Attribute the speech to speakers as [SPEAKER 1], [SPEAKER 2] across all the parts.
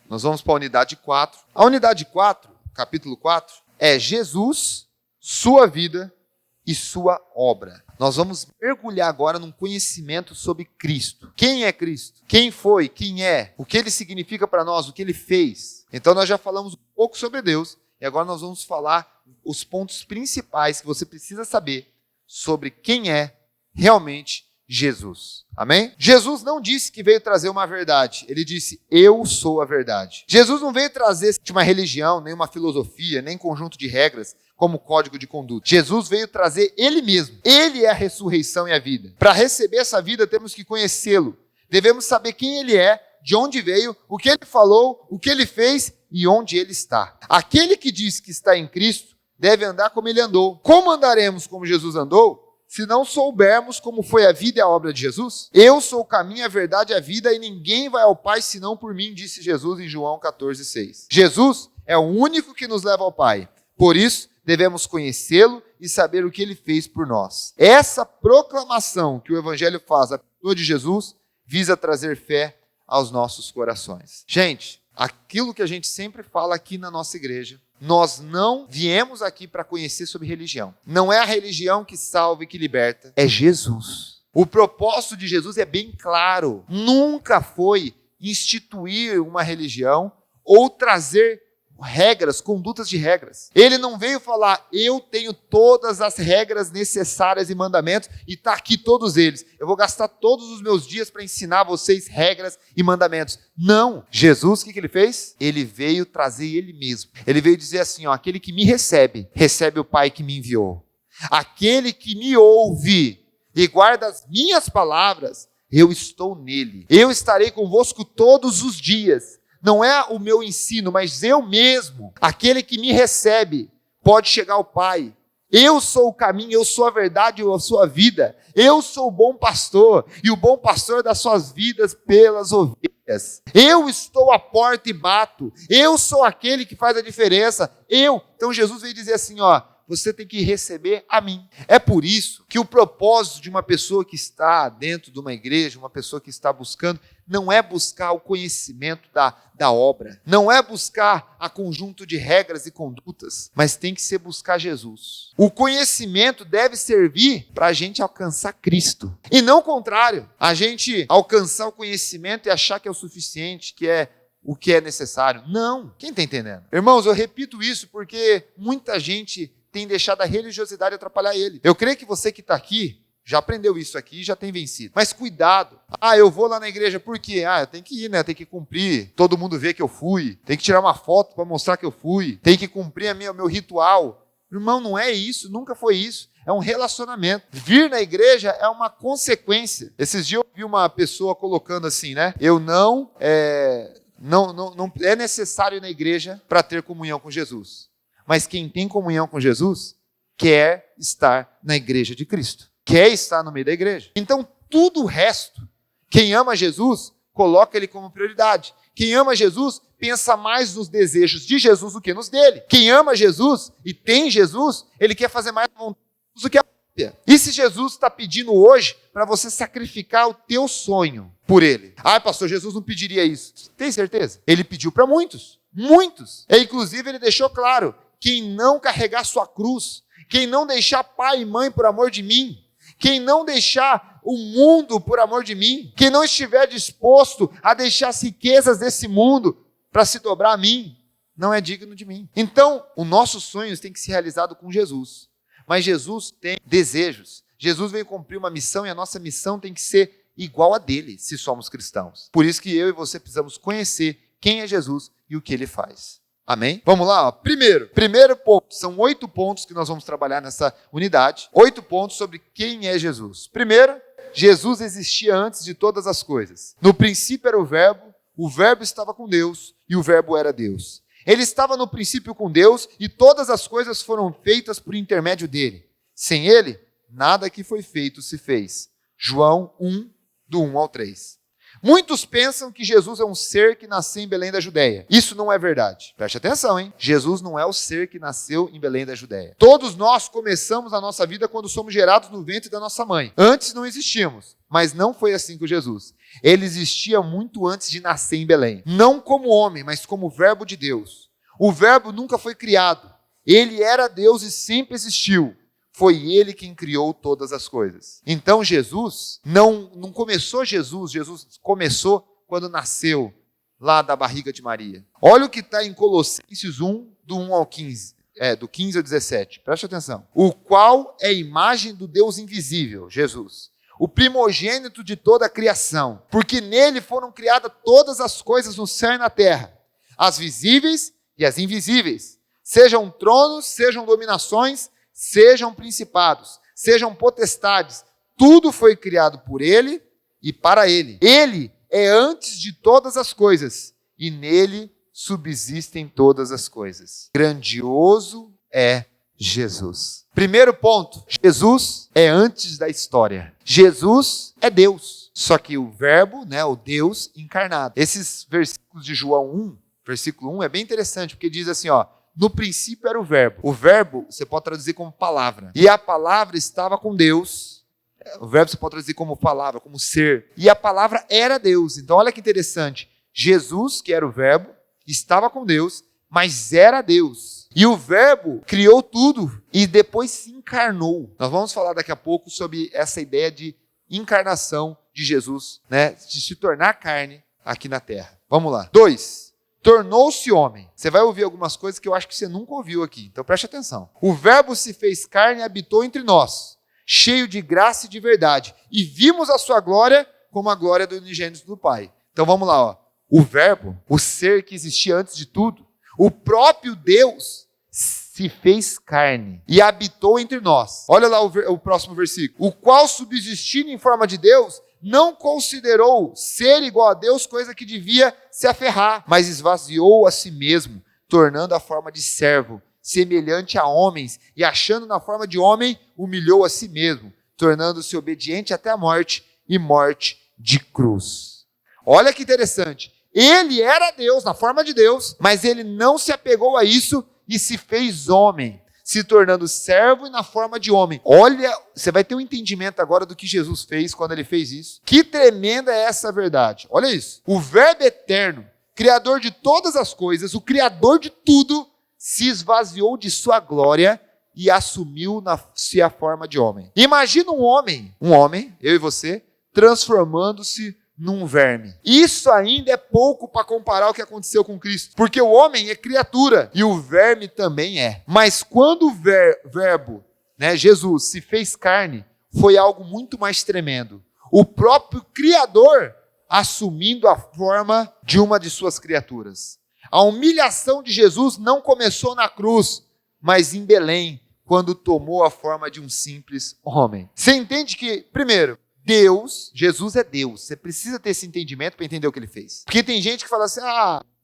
[SPEAKER 1] Nós vamos para a unidade 4. A unidade 4, capítulo 4, é Jesus, sua vida e sua obra. Nós vamos mergulhar agora num conhecimento sobre Cristo. Quem é Cristo? Quem foi? Quem é? O que ele significa para nós? O que ele fez? Então nós já falamos um pouco sobre Deus e agora nós vamos falar os pontos principais que você precisa saber sobre quem é realmente Jesus. Amém? Jesus não disse que veio trazer uma verdade. Ele disse, eu sou a verdade. Jesus não veio trazer uma religião, nem uma filosofia, nem conjunto de regras como código de conduta. Jesus veio trazer Ele mesmo. Ele é a ressurreição e a vida. Para receber essa vida, temos que conhecê-lo. Devemos saber quem Ele é, de onde veio, o que Ele falou, o que Ele fez e onde Ele está. Aquele que diz que está em Cristo deve andar como Ele andou. Como andaremos como Jesus andou? Se não soubermos como foi a vida e a obra de Jesus? Eu sou o caminho, a verdade e a vida, e ninguém vai ao Pai senão por mim, disse Jesus em João 14,6. Jesus é o único que nos leva ao Pai. Por isso, devemos conhecê-lo e saber o que ele fez por nós. Essa proclamação que o Evangelho faz à pessoa de Jesus visa trazer fé aos nossos corações. Gente, aquilo que a gente sempre fala aqui na nossa igreja, nós não viemos aqui para conhecer sobre religião. Não é a religião que salva e que liberta, é Jesus. O propósito de Jesus é bem claro. Nunca foi instituir uma religião ou trazer regras, condutas de regras. Ele não veio falar, eu tenho todas as regras necessárias e mandamentos e está aqui todos eles. Eu vou gastar todos os meus dias para ensinar vocês regras e mandamentos. Não. Jesus, o que ele fez? Ele veio trazer ele mesmo. Ele veio dizer assim, aquele que me recebe, recebe o Pai que me enviou. Aquele que me ouve e guarda as minhas palavras, eu estou nele. Eu estarei convosco todos os dias. Não é o meu ensino, mas eu mesmo, aquele que me recebe, pode chegar ao Pai. Eu sou o caminho, eu sou a verdade, eu sou a vida. Eu sou o bom pastor, e o bom pastor dá suas vidas pelas ovelhas. Eu estou à porta e bato. Eu sou aquele que faz a diferença. Então Jesus veio dizer assim, você tem que receber a mim. É por isso que o propósito de uma pessoa que está dentro de uma igreja, uma pessoa que está buscando, não é buscar o conhecimento da obra, não é buscar a conjunto de regras e condutas, mas tem que ser buscar Jesus. O conhecimento deve servir para a gente alcançar Cristo, e não o contrário, a gente alcançar o conhecimento e achar que é o suficiente, que é o que é necessário. Não, quem está entendendo? Irmãos, eu repito isso porque muita gente tem deixado a religiosidade atrapalhar ele. Eu creio que você que está aqui, já aprendeu isso aqui e já tem vencido. Mas cuidado. Eu vou lá na igreja, por quê? Eu tenho que ir, né? Tenho que cumprir. Todo mundo vê que eu fui. Tem que tirar uma foto para mostrar que eu fui. Tem que cumprir o meu ritual. Irmão, não é isso. Nunca foi isso. É um relacionamento. Vir na igreja é uma consequência. Esses dias eu vi uma pessoa colocando assim, né? Não é necessário ir na igreja para ter comunhão com Jesus. Mas quem tem comunhão com Jesus quer estar na igreja de Cristo. Quer estar no meio da igreja. Então, tudo o resto, quem ama Jesus, coloca ele como prioridade. Quem ama Jesus, pensa mais nos desejos de Jesus do que nos dele. Quem ama Jesus e tem Jesus, ele quer fazer mais vontade do que a própria. E se Jesus está pedindo hoje para você sacrificar o teu sonho por ele? Pastor, Jesus não pediria isso. Tem certeza? Ele pediu para muitos. Muitos. Inclusive, ele deixou claro, quem não carregar sua cruz, quem não deixar pai e mãe por amor de mim, quem não deixar o mundo por amor de mim, quem não estiver disposto a deixar as riquezas desse mundo para se dobrar a mim, não é digno de mim. Então, os nossos sonhos têm que ser realizados com Jesus. Mas Jesus tem desejos. Jesus veio cumprir uma missão e a nossa missão tem que ser igual a dele, se somos cristãos. Por isso que eu e você precisamos conhecer quem é Jesus e o que ele faz. Amém? Vamos lá, Primeiro ponto, são 8 pontos que nós vamos trabalhar nessa unidade. 8 pontos sobre quem é Jesus. Primeiro, Jesus existia antes de todas as coisas. No princípio era o Verbo estava com Deus e o Verbo era Deus. Ele estava no princípio com Deus e todas as coisas foram feitas por intermédio dele. Sem ele, nada que foi feito se fez. João 1, do 1 ao 3. Muitos pensam que Jesus é um ser que nasceu em Belém da Judéia. Isso não é verdade. Preste atenção, hein? Jesus não é o ser que nasceu em Belém da Judéia. Todos nós começamos a nossa vida quando somos gerados no ventre da nossa mãe. Antes não existíamos. Mas não foi assim com Jesus. Ele existia muito antes de nascer em Belém. Não como homem, mas como verbo de Deus. O verbo nunca foi criado. Ele era Deus e sempre existiu. Foi ele quem criou todas as coisas. Então Jesus não começou Jesus começou quando nasceu lá da barriga de Maria. Olha o que está em Colossenses 1, do 1 ao 15. Do 15 ao 17. Preste atenção. O qual é a imagem do Deus invisível, Jesus. O primogênito de toda a criação. Porque nele foram criadas todas as coisas no céu e na terra. As visíveis e as invisíveis. Sejam tronos, sejam dominações, sejam principados, sejam potestades. Tudo foi criado por ele e para ele. Ele é antes de todas as coisas. E nele subsistem todas as coisas. Grandioso é Jesus. Primeiro ponto, Jesus é antes da história. Jesus é Deus, só que o verbo, o Deus encarnado. Esses versículos de João 1, versículo 1 é bem interessante, porque diz assim, no princípio era o verbo. O verbo você pode traduzir como palavra. E a palavra estava com Deus. O verbo você pode traduzir como palavra, como ser. E a palavra era Deus. Então olha que interessante. Jesus, que era o verbo, estava com Deus, mas era Deus. E o verbo criou tudo e depois se encarnou. Nós vamos falar daqui a pouco sobre essa ideia de encarnação de Jesus, de se tornar carne aqui na terra. Vamos lá. 2. Tornou-se homem. Você vai ouvir algumas coisas que eu acho que você nunca ouviu aqui, então preste atenção. O verbo se fez carne e habitou entre nós, cheio de graça e de verdade, e vimos a sua glória como a glória do unigênito do Pai. Então vamos lá, o verbo, o ser que existia antes de tudo, o próprio Deus se fez carne e habitou entre nós. Olha lá o próximo versículo. O qual, subsistindo em forma de Deus, não considerou ser igual a Deus coisa que devia se aferrar, mas esvaziou a si mesmo, tornando a forma de servo, semelhante a homens, e achando na forma de homem, humilhou a si mesmo, tornando-se obediente até a morte, e morte de cruz. Olha que interessante. Ele era Deus, na forma de Deus, mas ele não se apegou a isso e se fez homem, se tornando servo e na forma de homem. Olha, você vai ter um entendimento agora do que Jesus fez quando ele fez isso. Que tremenda é essa verdade. Olha isso. O verbo eterno, criador de todas as coisas, o criador de tudo, se esvaziou de sua glória e assumiu-se a forma de homem. Imagina um homem, eu e você, transformando-se num verme. Isso ainda é pouco para comparar o que aconteceu com Cristo, porque o homem é criatura e o verme também é. Mas quando o verbo, Jesus, se fez carne, foi algo muito mais tremendo. O próprio Criador assumindo a forma de uma de suas criaturas. A humilhação de Jesus não começou na cruz, mas em Belém, quando tomou a forma de um simples homem. Você entende que, primeiro, Jesus é Deus. Você precisa ter esse entendimento para entender o que ele fez. Porque tem gente que fala assim,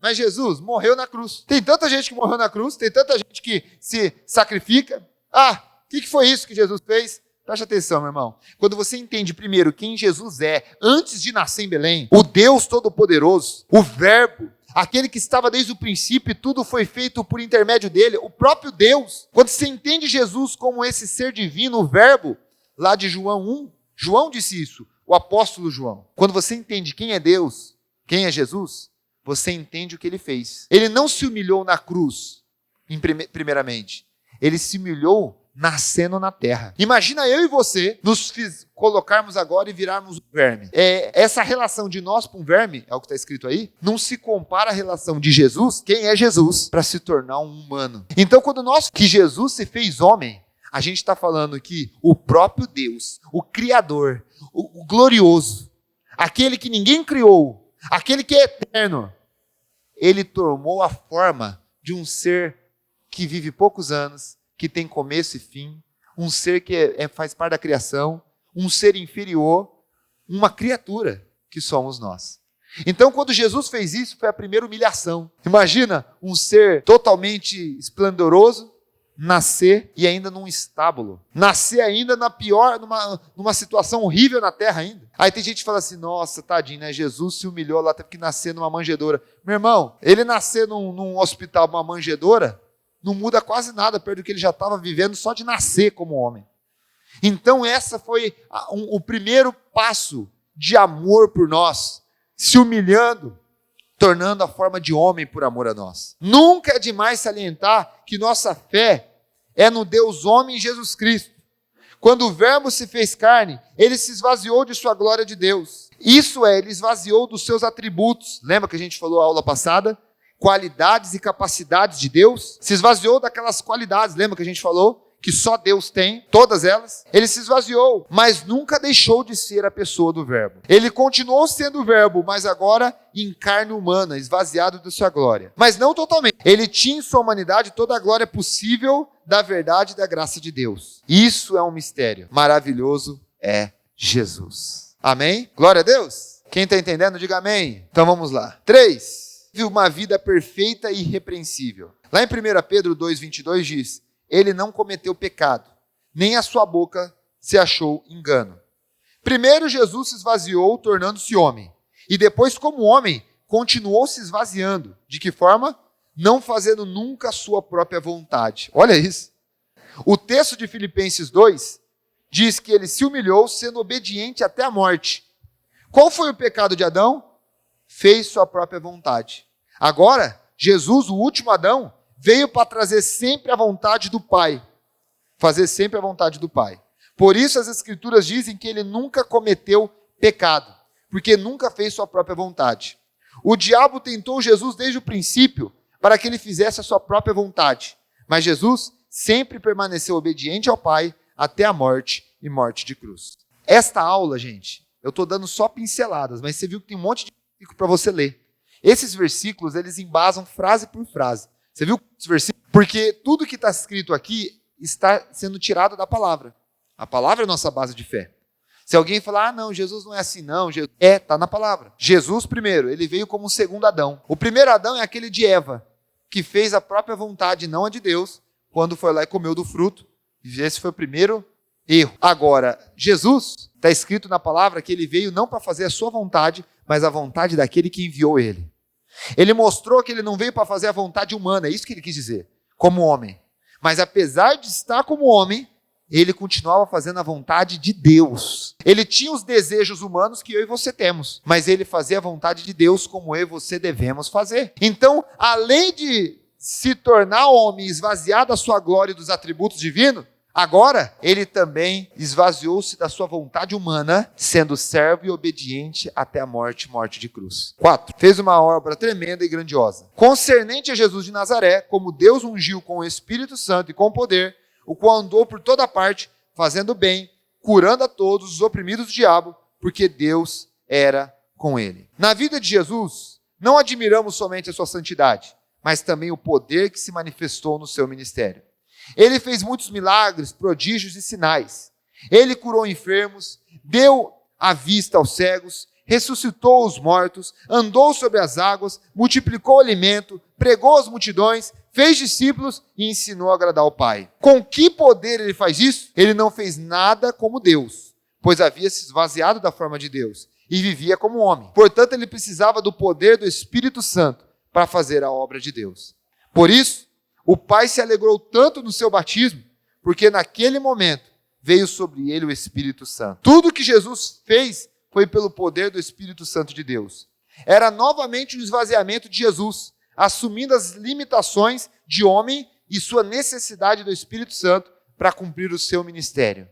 [SPEAKER 1] mas Jesus morreu na cruz. Tem tanta gente que morreu na cruz, tem tanta gente que se sacrifica. O que foi isso que Jesus fez? Preste atenção, meu irmão. Quando você entende primeiro quem Jesus é, antes de nascer em Belém, o Deus Todo-Poderoso, o Verbo, aquele que estava desde o princípio e tudo foi feito por intermédio dele, o próprio Deus. Quando você entende Jesus como esse ser divino, o Verbo, lá de João 1, João disse isso, o apóstolo João. Quando você entende quem é Deus, quem é Jesus, você entende o que ele fez. Ele não se humilhou na cruz, primeiramente. Ele se humilhou nascendo na terra. Imagina eu e você nos colocarmos agora e virarmos um verme. Essa relação de nós com o verme, é o que está escrito aí, não se compara à relação de Jesus, quem é Jesus, para se tornar um humano. Então, que Jesus se fez homem, a gente está falando que o próprio Deus, o Criador, o glorioso, aquele que ninguém criou, aquele que é eterno, ele tomou a forma de um ser que vive poucos anos, que tem começo e fim, um ser que faz parte da criação, um ser inferior, uma criatura que somos nós. Então, quando Jesus fez isso, foi a primeira humilhação. Imagina um ser totalmente esplendoroso, nascer e ainda num estábulo. Nascer ainda numa situação horrível na terra ainda. Aí tem gente que fala assim, nossa, tadinho, Jesus se humilhou lá, teve que nascer numa manjedoura. Meu irmão, ele nascer num hospital, numa manjedoura, não muda quase nada perto do que ele já estava vivendo só de nascer como homem. Então essa foi o primeiro passo de amor por nós, se humilhando, tornando a forma de homem por amor a nós. Nunca é demais salientar que nossa fé é no Deus homem Jesus Cristo. Quando o Verbo se fez carne, ele se esvaziou de sua glória de Deus. Isso é, ele esvaziou dos seus atributos. Lembra que a gente falou na aula passada? Qualidades e capacidades de Deus. Se esvaziou daquelas qualidades, lembra que a gente falou? Que só Deus tem, todas elas. Ele se esvaziou, mas nunca deixou de ser a pessoa do Verbo. Ele continuou sendo o Verbo, mas agora em carne humana, esvaziado da sua glória. Mas não totalmente. Ele tinha em sua humanidade toda a glória possível da verdade e da graça de Deus. Isso é um mistério. Maravilhoso é Jesus. Amém? Glória a Deus. Quem está entendendo, diga amém. Então vamos lá. 3. Vive uma vida perfeita e irrepreensível. Lá em 1 Pedro 2,22 diz: ele não cometeu pecado, nem a sua boca se achou engano. Primeiro Jesus se esvaziou, tornando-se homem. E depois, como homem, continuou se esvaziando. De que forma? Não fazendo nunca a sua própria vontade. Olha isso. O texto de Filipenses 2 diz que ele se humilhou, sendo obediente até a morte. Qual foi o pecado de Adão? Fez sua própria vontade. Agora, Jesus, o último Adão, veio para trazer sempre a vontade do Pai. Fazer sempre a vontade do Pai. Por isso as Escrituras dizem que ele nunca cometeu pecado, porque nunca fez sua própria vontade. O diabo tentou Jesus desde o princípio para que ele fizesse a sua própria vontade. Mas Jesus sempre permaneceu obediente ao Pai até a morte e morte de cruz. Esta aula, gente, eu estou dando só pinceladas, mas você viu que tem um monte de versículo para você ler. Esses versículos, eles embasam frase por frase. Você viu os versículos? Porque tudo que está escrito aqui está sendo tirado da palavra. A palavra é a nossa base de fé. Se alguém falar, não, Jesus não é assim, não. Está na palavra. Jesus, primeiro, ele veio como o segundo Adão. O primeiro Adão é aquele de Eva, que fez a própria vontade, não a de Deus, quando foi lá e comeu do fruto. Esse foi o primeiro erro. Agora, Jesus, está escrito na palavra que ele veio não para fazer a sua vontade, mas a vontade daquele que enviou ele. Ele mostrou que ele não veio para fazer a vontade humana, é isso que ele quis dizer, como homem. Mas apesar de estar como homem, ele continuava fazendo a vontade de Deus. Ele tinha os desejos humanos que eu e você temos, mas ele fazia a vontade de Deus como eu e você devemos fazer. Então, além de se tornar homem, esvaziar da sua glória e dos atributos divinos, agora, ele também esvaziou-se da sua vontade humana, sendo servo e obediente até a morte, morte de cruz. 4. Fez uma obra tremenda e grandiosa. Concernente a Jesus de Nazaré, como Deus ungiu com o Espírito Santo e com poder, o qual andou por toda parte, fazendo bem, curando a todos os oprimidos do diabo, porque Deus era com ele. Na vida de Jesus, não admiramos somente a sua santidade, mas também o poder que se manifestou no seu ministério. Ele fez muitos milagres, prodígios e sinais. Ele curou enfermos, deu a vista aos cegos, ressuscitou os mortos, andou sobre as águas, multiplicou o alimento, pregou às multidões, fez discípulos e ensinou a agradar ao Pai. Com que poder ele faz isso? Ele não fez nada como Deus, pois havia se esvaziado da forma de Deus e vivia como homem. Portanto, ele precisava do poder do Espírito Santo para fazer a obra de Deus. Por isso, o Pai se alegrou tanto no seu batismo, porque naquele momento veio sobre ele o Espírito Santo. Tudo que Jesus fez foi pelo poder do Espírito Santo de Deus. Era novamente o esvaziamento de Jesus, assumindo as limitações de homem e sua necessidade do Espírito Santo para cumprir o seu ministério.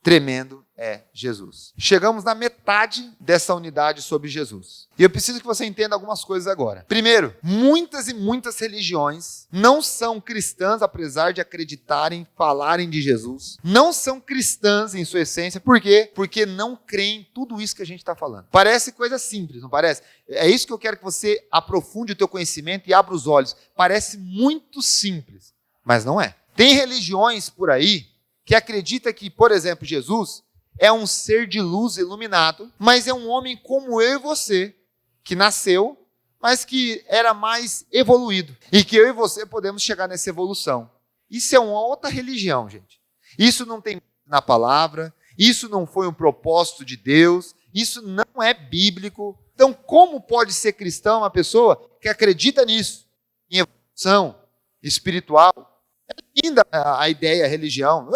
[SPEAKER 1] Tremendo é Jesus. Chegamos na metade dessa unidade sobre Jesus. E eu preciso que você entenda algumas coisas agora. Primeiro, muitas e muitas religiões não são cristãs, apesar de acreditarem, falarem de Jesus. Não são cristãs em sua essência. Por quê? Porque não creem em tudo isso que a gente está falando. Parece coisa simples, não parece? É isso que eu quero que você aprofunde o teu conhecimento e abra os olhos. Parece muito simples, mas não é. Tem religiões por aí que acredita que, por exemplo, Jesus é um ser de luz iluminado, mas é um homem como eu e você, que nasceu, mas que era mais evoluído. E que eu e você podemos chegar nessa evolução. Isso é uma outra religião, gente. Isso não tem na palavra, isso não foi um propósito de Deus, isso não é bíblico. Então, como pode ser cristão uma pessoa que acredita nisso, em evolução espiritual? É linda a ideia, a religião.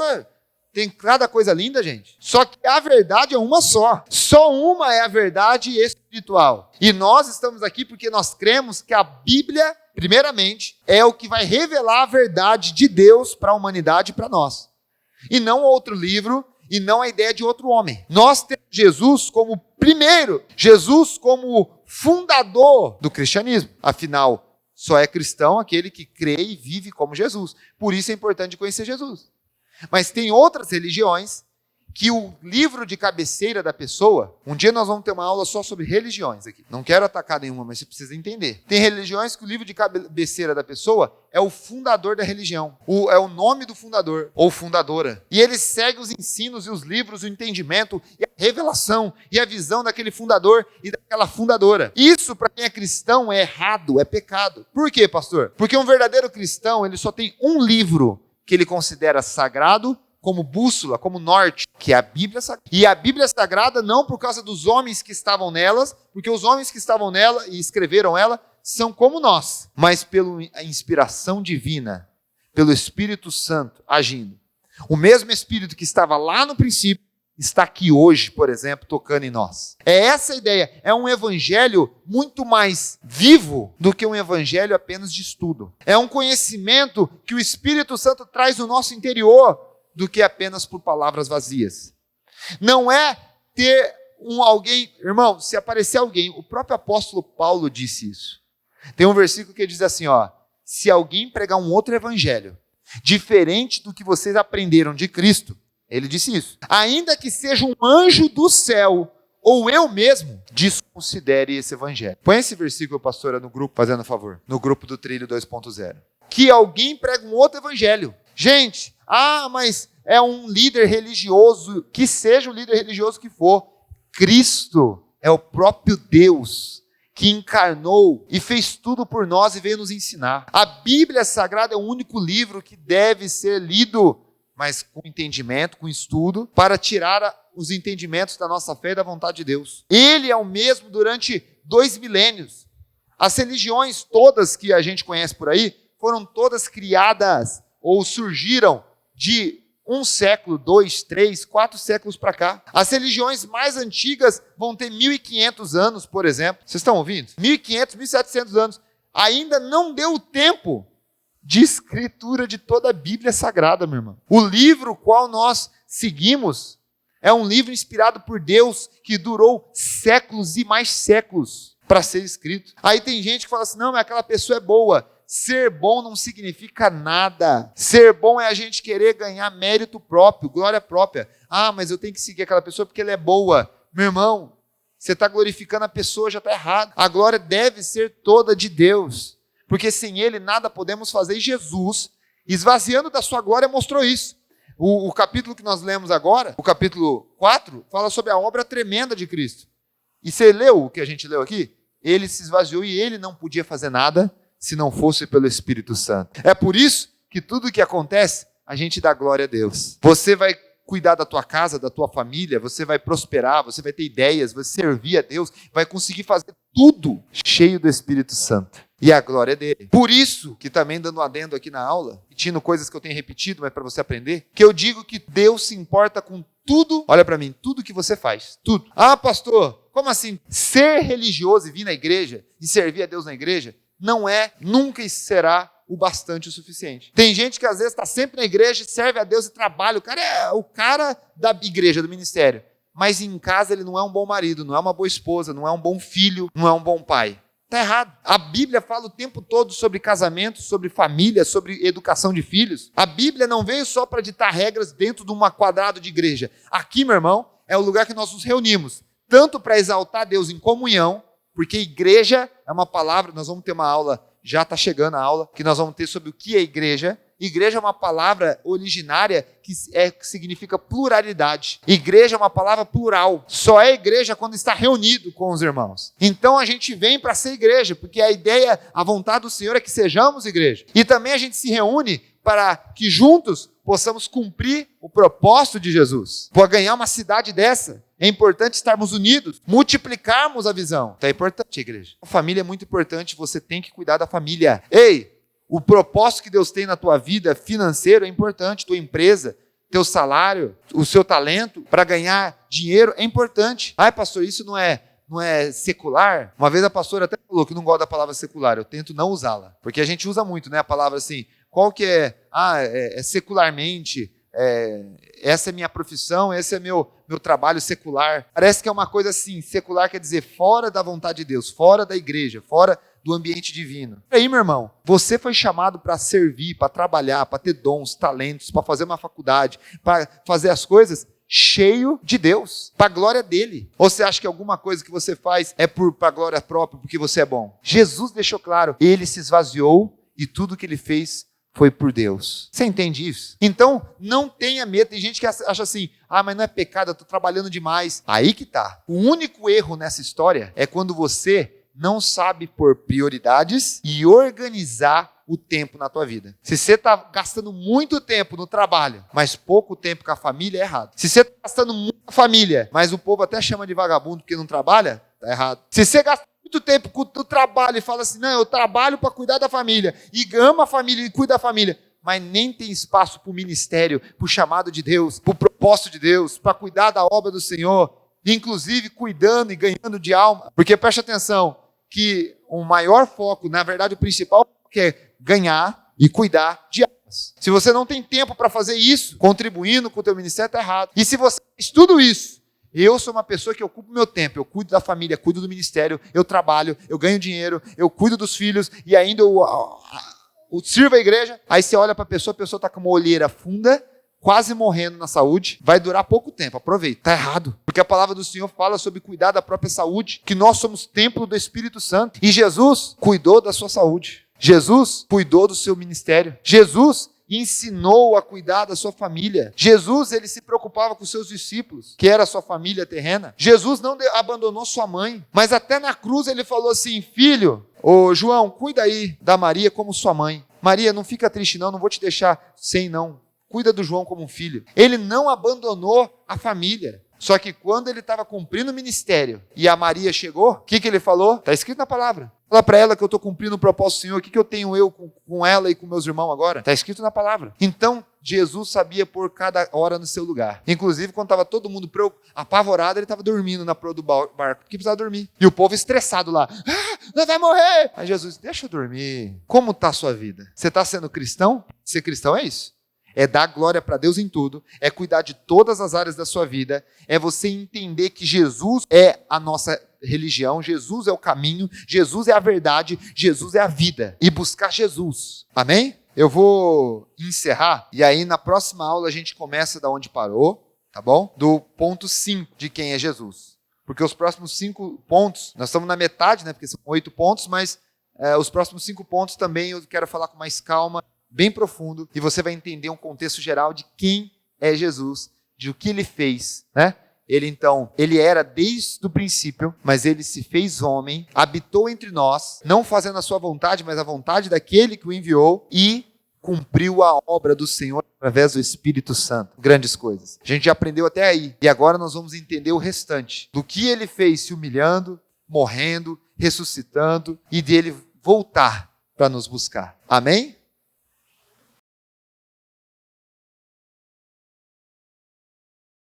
[SPEAKER 1] Tem cada coisa linda, gente. Só que a verdade é uma só. Só uma é a verdade espiritual. E nós estamos aqui porque nós cremos que a Bíblia, primeiramente, é o que vai revelar a verdade de Deus para a humanidade e para nós. E não outro livro, e não a ideia de outro homem. Nós temos Jesus como primeiro, Jesus como fundador do cristianismo. Afinal, só é cristão aquele que crê e vive como Jesus. Por isso é importante conhecer Jesus. Mas tem outras religiões que o livro de cabeceira da pessoa, um dia nós vamos ter uma aula só sobre religiões aqui. Não quero atacar nenhuma, mas você precisa entender. Tem religiões que o livro de cabeceira da pessoa é o fundador da religião. É o nome do fundador ou fundadora. E ele segue os ensinos e os livros, o entendimento e a revelação e a visão daquele fundador e daquela fundadora. Isso, para quem é cristão, é errado, é pecado. Por quê, pastor? Porque um verdadeiro cristão, ele só tem um livro que ele considera sagrado, como bússola, como norte, que é a Bíblia Sagrada. E a Bíblia Sagrada não por causa dos homens que estavam nelas, porque os homens que estavam nela e escreveram ela são como nós, mas pela inspiração divina, pelo Espírito Santo agindo. O mesmo Espírito que estava lá no princípio está aqui hoje, por exemplo, tocando em nós. É essa a ideia. É um evangelho muito mais vivo do que um evangelho apenas de estudo. É um conhecimento que o Espírito Santo traz no nosso interior, do que apenas por palavras vazias. Não é ter alguém... Irmão, se aparecer alguém... O próprio apóstolo Paulo disse isso. Tem um versículo que diz assim, se alguém pregar um outro evangelho, diferente do que vocês aprenderam de Cristo, ele disse isso. Ainda que seja um anjo do céu, ou eu mesmo, desconsidere esse evangelho. Põe esse versículo, pastora, no grupo, fazendo favor. No grupo do Trilho 2.0. Que alguém pregue um outro evangelho. Gente, mas é um líder religioso, que seja o líder religioso que for. Cristo é o próprio Deus que encarnou e fez tudo por nós e veio nos ensinar. A Bíblia Sagrada é o único livro que deve ser lido, mas com entendimento, com estudo, para tirar os entendimentos da nossa fé e da vontade de Deus. Ele é o mesmo durante 2 milênios. As religiões todas que a gente conhece por aí foram todas criadas ou surgiram de 1 século, 2, 3, 4 séculos para cá. As religiões mais antigas vão ter 1.500 anos, por exemplo. Vocês estão ouvindo? 1.500, 1.700 anos. Ainda não deu tempo de escritura de toda a Bíblia Sagrada, meu irmão. O livro qual nós seguimos é um livro inspirado por Deus que durou séculos e mais séculos para ser escrito. Aí tem gente que fala assim, não, mas aquela pessoa é boa. Ser bom não significa nada. Ser bom é a gente querer ganhar mérito próprio, glória própria. Mas eu tenho que seguir aquela pessoa porque ela é boa. Meu irmão, você está glorificando a pessoa, já está errado. A glória deve ser toda de Deus, porque sem Ele nada podemos fazer. E Jesus, esvaziando da sua glória, mostrou isso. O capítulo que nós lemos agora, o capítulo 4, fala sobre a obra tremenda de Cristo. E você leu o que a gente leu aqui? Ele se esvaziou e Ele não podia fazer nada se não fosse pelo Espírito Santo. É por isso que tudo que acontece, a gente dá glória a Deus. Você vai cuidar da tua casa, da tua família, você vai prosperar, você vai ter ideias, vai servir a Deus, vai conseguir fazer tudo cheio do Espírito Santo. E a glória é dele. Por isso, que também dando um adendo aqui na aula, repetindo coisas que eu tenho repetido, mas para você aprender, que eu digo que Deus se importa com tudo, olha para mim, tudo que você faz, tudo. Pastor, como assim? Ser religioso e vir na igreja e servir a Deus na igreja não é, nunca será o bastante o suficiente. Tem gente que às vezes está sempre na igreja, serve a Deus e trabalha. O cara é o cara da igreja, do ministério. Mas em casa ele não é um bom marido, não é uma boa esposa, não é um bom filho, não é um bom pai. Está errado. A Bíblia fala o tempo todo sobre casamento, sobre família, sobre educação de filhos. A Bíblia não veio só para ditar regras dentro de um quadrado de igreja. Aqui, meu irmão, é o lugar que nós nos reunimos, tanto para exaltar Deus em comunhão, porque igreja é uma palavra, nós vamos ter uma aula, já está chegando a aula, que nós vamos ter sobre o que é igreja. Igreja é uma palavra originária que significa pluralidade. Igreja é uma palavra plural. Só é igreja quando está reunido com os irmãos. Então a gente vem para ser igreja, porque a ideia, a vontade do Senhor é que sejamos igreja. E também a gente se reúne para que juntos possamos cumprir o propósito de Jesus. Para ganhar uma cidade dessa, é importante estarmos unidos, multiplicarmos a visão. Então é importante, igreja. A família é muito importante, você tem que cuidar da família. Ei! O propósito que Deus tem na tua vida financeiro é importante, tua empresa, teu salário, o seu talento para ganhar dinheiro é importante. Ai, pastor, isso não é secular? Uma vez a pastora até falou que não gosta da palavra secular, eu tento não usá-la, porque a gente usa muito, né, a palavra assim, qual que é? É secularmente, essa é minha profissão, esse é meu trabalho secular. Parece que é uma coisa assim, secular quer dizer fora da vontade de Deus, fora da igreja, fora do ambiente divino. E aí, meu irmão, você foi chamado para servir, para trabalhar, para ter dons, talentos, para fazer uma faculdade, para fazer as coisas cheio de Deus, para a glória dele. Ou você acha que alguma coisa que você faz é para a glória própria, porque você é bom? Jesus deixou claro, ele se esvaziou e tudo que ele fez foi por Deus. Você entende isso? Então, não tenha medo. Tem gente que acha assim, mas não é pecado, eu estou trabalhando demais. Aí que tá. O único erro nessa história é quando você não sabe pôr prioridades e organizar o tempo na tua vida. Se você está gastando muito tempo no trabalho, mas pouco tempo com a família, é errado. Se você está gastando muito com a família, mas o povo até chama de vagabundo porque não trabalha, tá errado. Se você gasta muito tempo com o trabalho e fala assim, não, eu trabalho para cuidar da família, e ama a família e cuida da família, mas nem tem espaço para o ministério, para o chamado de Deus, para o propósito de Deus, para cuidar da obra do Senhor, inclusive cuidando e ganhando de alma. Porque preste atenção, que o maior foco, na verdade o principal, é ganhar e cuidar de almas. Se você não tem tempo para fazer isso, contribuindo com o teu ministério, está errado. E se você faz tudo isso, eu sou uma pessoa que ocupa o meu tempo, eu cuido da família, cuido do ministério, eu trabalho, eu ganho dinheiro, eu cuido dos filhos e ainda eu sirvo a igreja. Aí você olha para a pessoa está com uma olheira funda, quase morrendo na saúde, vai durar pouco tempo, aproveita. Está errado, porque a palavra do Senhor fala sobre cuidar da própria saúde, que nós somos templo do Espírito Santo, e Jesus cuidou da sua saúde, Jesus cuidou do seu ministério, Jesus ensinou a cuidar da sua família, Jesus, ele se preocupava com os seus discípulos, que era a sua família terrena. Jesus não abandonou sua mãe, mas até na cruz ele falou assim, filho, João, cuida aí da Maria como sua mãe. Maria, não fica triste não vou te deixar sem não. Cuida do João como um filho. Ele não abandonou a família. Só que quando ele estava cumprindo o ministério e a Maria chegou, o que ele falou? Está escrito na palavra. Fala para ela que eu estou cumprindo o propósito do Senhor. O que eu tenho com ela e com meus irmãos agora? Está escrito na palavra. Então, Jesus sabia pôr cada hora no seu lugar. Inclusive, quando estava todo mundo apavorado, ele estava dormindo na proa do barco, porque precisava dormir. E o povo estressado lá. Nós vai morrer! Aí Jesus, deixa eu dormir. Como está a sua vida? Você está sendo cristão? Ser cristão é isso. É dar glória para Deus em tudo, é cuidar de todas as áreas da sua vida, é você entender que Jesus é a nossa religião, Jesus é o caminho, Jesus é a verdade, Jesus é a vida, e buscar Jesus. Amém? Eu vou encerrar, e aí na próxima aula a gente começa da onde parou, tá bom? Do ponto 5 de quem é Jesus. Porque os próximos 5 pontos, nós estamos na metade, né? Porque são 8 pontos, mas os próximos 5 pontos também eu quero falar com mais calma, bem profundo, e você vai entender um contexto geral de quem é Jesus, de o que ele fez, né? Ele era desde o princípio, mas ele se fez homem, habitou entre nós, não fazendo a sua vontade, mas a vontade daquele que o enviou, e cumpriu a obra do Senhor através do Espírito Santo. Grandes coisas. A gente já aprendeu até aí, e agora nós vamos entender o restante, do que ele fez se humilhando, morrendo, ressuscitando, e dele voltar para nos buscar. Amém?